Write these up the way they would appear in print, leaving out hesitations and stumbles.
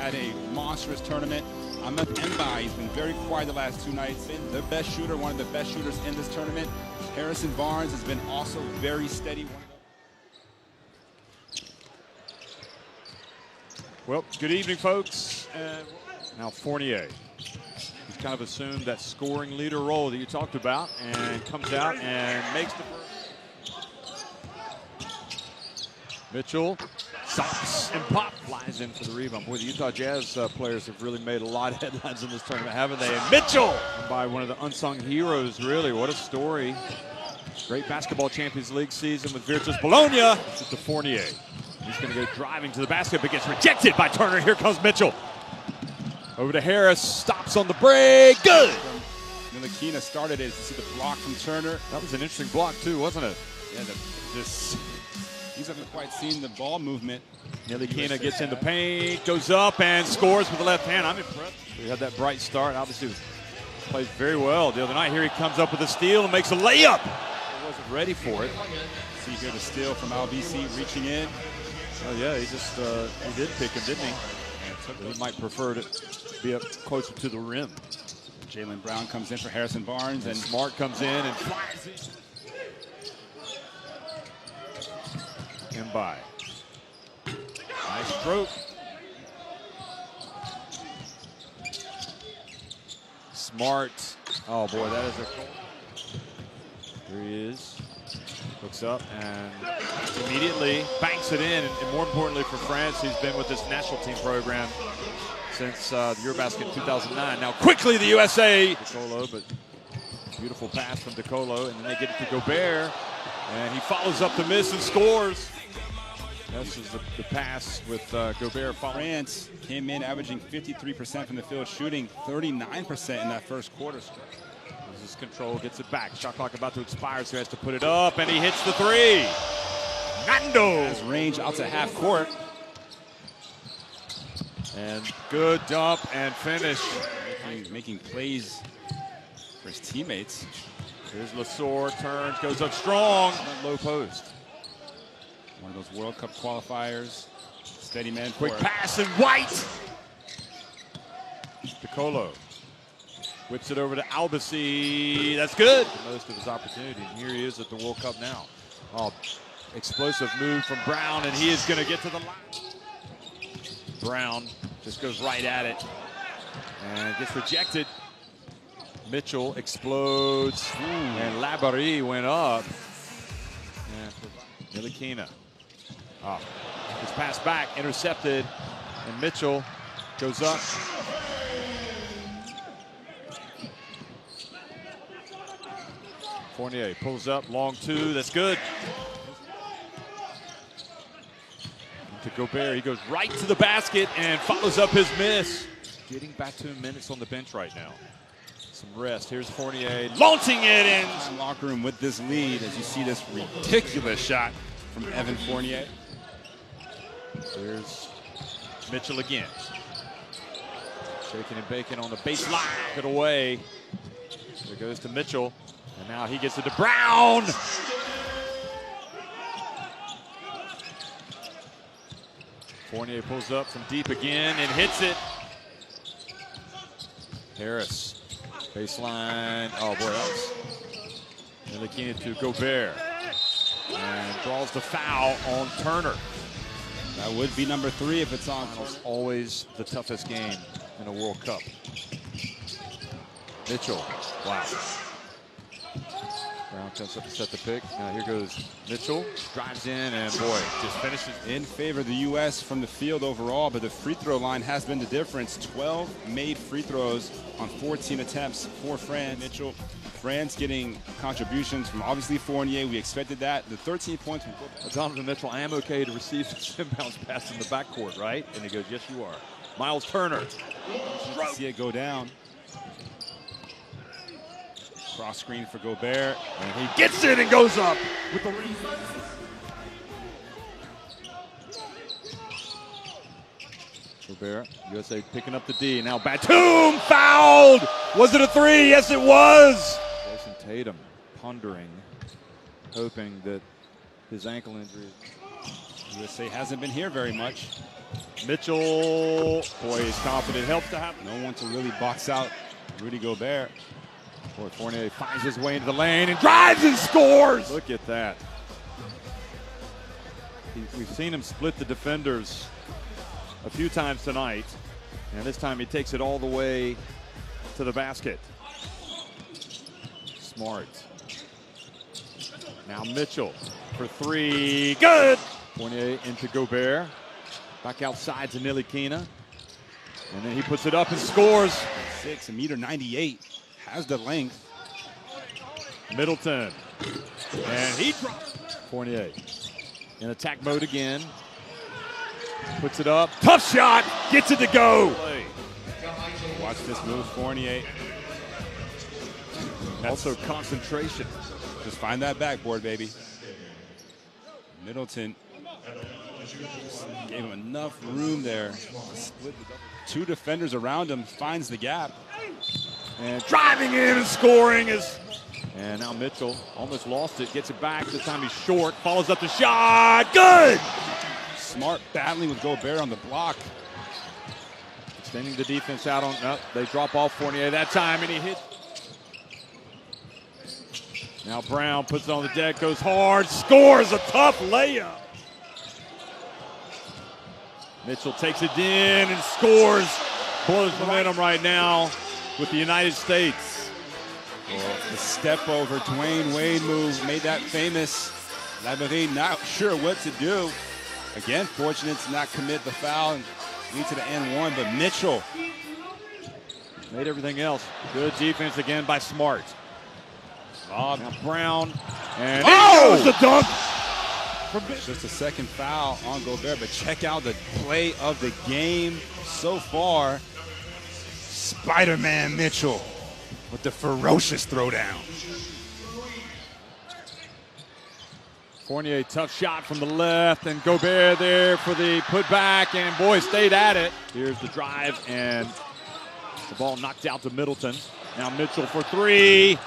had a monstrous tournament. Ahmed Mbai, he's been very quiet the last two nights. Been the best shooter, one of the best shooters in this tournament. Harrison Barnes has been also very steady. Well, good evening, folks. And now Fournier. He's kind of assumed that scoring leader role that you talked about and comes out and makes the first. Mitchell stops and pop, flies in for the rebound. Boy, the Utah Jazz players have really made a lot of headlines in this tournament, haven't they? And Mitchell, by one of the unsung heroes, really. What a story. Great basketball Champions League season with Virtus Bologna. This is the Fournier. He's going to go driving to the basket, but gets rejected by Turner. Here comes Mitchell. Over to Harris, stops on the break. Good! Ntilikina started it. You see the block from Turner. That was an interesting block, too, wasn't it? Yeah, he's haven't quite seen the ball movement. Ntilikina gets in the paint, goes up and scores with the left hand. I'm impressed. He had that bright start. Obviously, plays very well the other night. Here he comes up with a steal and makes a layup. He wasn't ready for it. See here the steal from Albisi reaching in. Oh yeah, he just he did pick him, didn't he? He might prefer to be up closer to the rim. Jaylen Brown comes in for Harrison Barnes, and Smart comes in and flies in. Mbai. Nice stroke. Smart. Oh boy, that is a. Here he is. Looks up and immediately banks it in. And more importantly for France, he's been with this national team program since the Eurobasket in 2009. Now quickly the USA. DeColo, but beautiful pass from DeColo. And then they get it to Gobert. And he follows up the miss and scores. This is the pass with Gobert following. France came in averaging 53% from the field, shooting 39% in that first quarter stretch. Loses control, gets it back. Shot clock about to expire, so he has to put it up, and he hits the three. Nando has range out to half court. And good dump and finish. Making plays for his teammates. Here's Lasor, turns, goes up strong. Low post. One of those World Cup qualifiers. Steady man. Quick pass and White. DeColo whips it over to Albisi. That's good. Most of his opportunities. And here he is at the World Cup now. Oh, explosive move from Brown, and he is going to get to the line. Brown just goes right at it and gets rejected. Mitchell explodes, and Labaree went up. And Ntilikina. Oh, his pass back, intercepted, and Mitchell goes up. Fournier pulls up, long two, that's good. To Gobert, he goes right to the basket and follows up his miss. Getting back to minutes on the bench right now. Some rest. Here's Fournier launching it in. Locker room with this lead as you see this ridiculous shot from Evan Fournier. Here's Mitchell again. Shaking and baking on the baseline. Get away. There goes to Mitchell. And now he gets it to Brown. Fournier pulls up from deep again and hits it. Harris. Baseline. Oh, boy, that was Ntilikina to Gobert. And draws the foul on Turner. That would be number 3 if it's on. Always the toughest game in a World Cup. Mitchell. Wow. Brown comes up to set the pick. Now here goes Mitchell. Drives in and, boy, just finishes. In favor of the U.S. from the field overall, but the free throw line has been the difference. 12 made free throws on 14 attempts for France. Mitchell. France getting contributions from obviously Fournier. We expected that. The 13 points from Donovan Mitchell, I am okay to receive this inbounds pass in the backcourt, right? And he goes, yes, you are. Miles Turner. See it go down. Cross screen for Gobert. And he gets it and goes up with the lead. Gobert, USA picking up the D. Now Batum fouled. Was it a 3? Yes, it was. Jason Tatum pondering, hoping that his ankle injury USA hasn't been here very much. Mitchell, boy, he's confident. Helps to have no one to really box out Rudy Gobert. Boy, Fournier finds his way into the lane and drives and scores. Look at that. We've seen him split the defenders a few times tonight, and this time he takes it all the way to the basket. Smart. Now Mitchell for three. Good! Fournier into Gobert. Back outside to Ntilikina. And then he puts it up and scores. 1.98 has the length. Middleton. And he drops. Fournier in attack mode again. Puts it up. Tough shot. Gets it to go. Watch this move, Fournier. Also concentration. Just find that backboard, baby. Middleton gave him enough room there. Split the two defenders around him, finds the gap. And driving in and scoring is. And now Mitchell almost lost it, gets it back. This time he's short, follows up the shot. Good! Smart battling with Gobert on the block. Extending the defense out on. No, they drop off Fournier that time, and he hits. Now Brown puts it on the deck, goes hard, scores a tough layup. Mitchell takes it in and scores. Blows momentum right now with the United States. Well, the step over Dwayne Wade move made that famous. Laverie not sure what to do. Again, fortunate to not commit the foul and lead to the N1, but Mitchell made everything else. Good defense again by Smart. Now Brown, and goes the dunk. It's just a second foul on Gobert, but check out the play of the game so far. Spider-Man Mitchell with the ferocious throwdown. Fournier, tough shot from the left, and Gobert there for the putback, and boy, stayed at it. Here's the drive, and the ball knocked out to Middleton. Now Mitchell for three.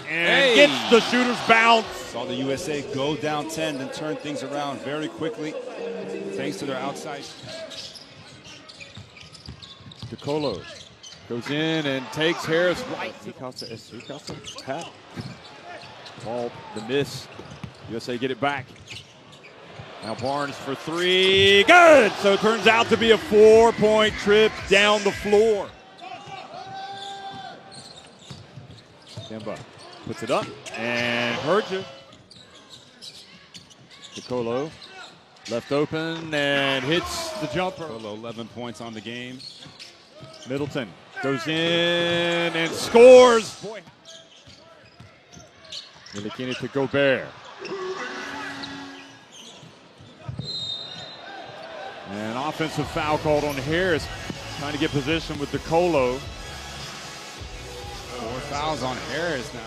And gets the shooter's bounce. Saw the USA go down 10 and turn things around very quickly thanks to their outside. DeColo goes in and takes Harris right. Ball, the miss. USA get it back. Now Barnes for three. Good! So it turns out to be a 4-point trip down the floor. Kemba puts it up and hurt you. DeColo left open and hits the jumper. DeColo 11 points on the game. Middleton goes in and scores. Boy. Ntilikina to Gobert. An offensive foul called on Harris, trying to get position with DeColo. 4 fouls on Harris now.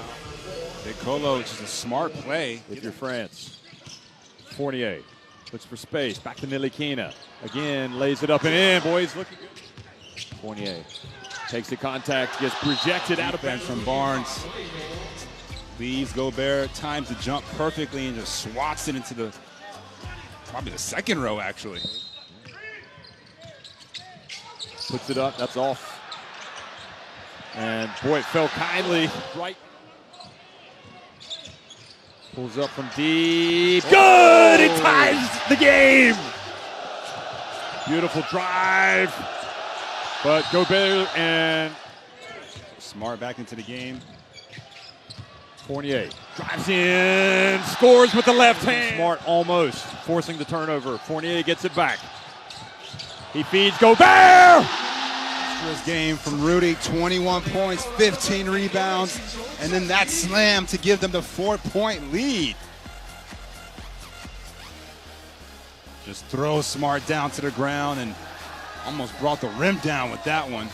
DeColo, which is a smart play. With your France. Fournier looks for space. Back to Ntilikina. Again, lays it up and in. Boys looking good. Fournier takes the contact, gets projected out of bounds from Barnes. Leaves Gobert, times the jump perfectly and just swats it into the, probably the second row actually. Puts it up, that's off. And boy, it fell kindly right. Pulls up from deep. Good! It ties the game! Beautiful drive. But Gobert and Smart back into the game. Fournier drives in, scores with the left hand. Smart almost forcing the turnover. Fournier gets it back. He feeds Gobert! This game from Rudy, 21 points, 15 rebounds, and then that slam to give them the 4-point lead. Just throws Smart down to the ground and almost brought the rim down with that one.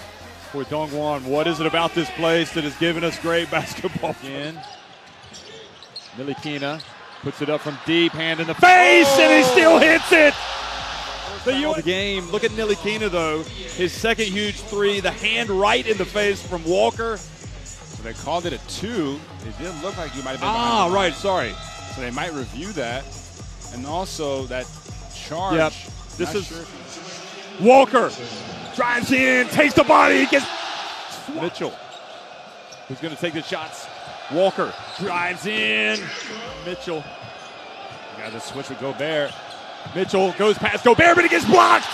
Boy, DongGuan, what is it about this place that has given us great basketball? Again, Ntilikina puts it up from deep, hand in the face, and he still hits it! The game. Look at Ntilikina, though. His second huge three, the hand right in the face from Walker. So they called it a 2. It didn't look like you might have been behind the line. Right, sorry. So they might review that. And also that charge. Yep. This Not is sure. Walker. Drives in, takes the body, gets Mitchell, who's going to take the shots. Walker drives in. Mitchell. Got to switch with Gobert. Mitchell goes past Gobert, but he gets blocked.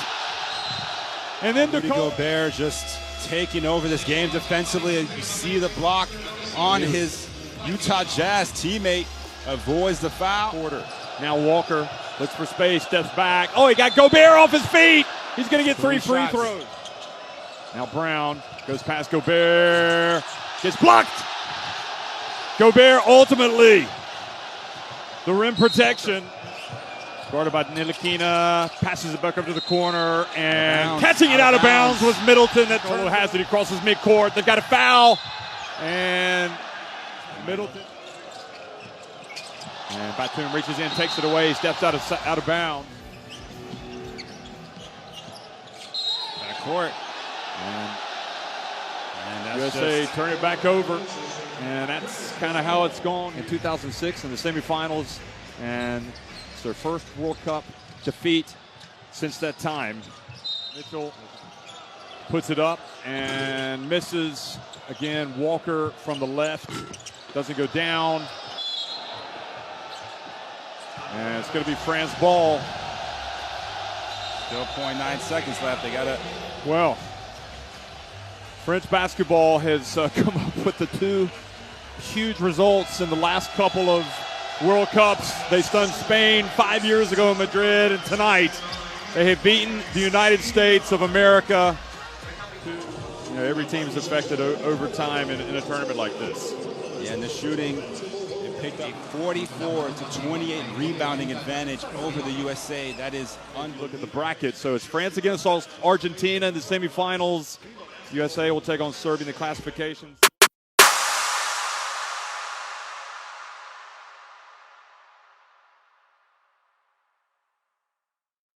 And then Rudy Gobert just taking over this game defensively. You see the block on his Utah Jazz teammate. Avoids the foul. Porter. Now Walker looks for space, steps back. Oh, he got Gobert off his feet. He's going to get three free throws. Now Brown goes past Gobert. Gets blocked. Gobert ultimately. The rim protection. Guarded by Ntilikina. Passes it back up to the corner. And catching it out of bounds was Middleton. That total has it. He crosses midcourt. They've got a foul. And Middleton. And Batum reaches in, takes it away, steps out of bounds. Backcourt. And that's USA turn it back over. And that's kind of how it's gone in 2006 in the semifinals. And it's their first World Cup defeat since that time. Mitchell puts it up and misses. Again, Walker from the left. Doesn't go down. And it's going to be France ball. Still 0.9 seconds left. They got to. Well, French basketball has come up with the two huge results in the last couple of World Cups. They stunned Spain 5 years ago in Madrid, and tonight they have beaten the United States of America. You know, every team is affected over time in a tournament like this. Yeah, and the shooting, they picked up 44 to 28 rebounding advantage over the USA. That is Look at the bracket. So it's France against Argentina in the semifinals. USA will take on Serbia in the classifications.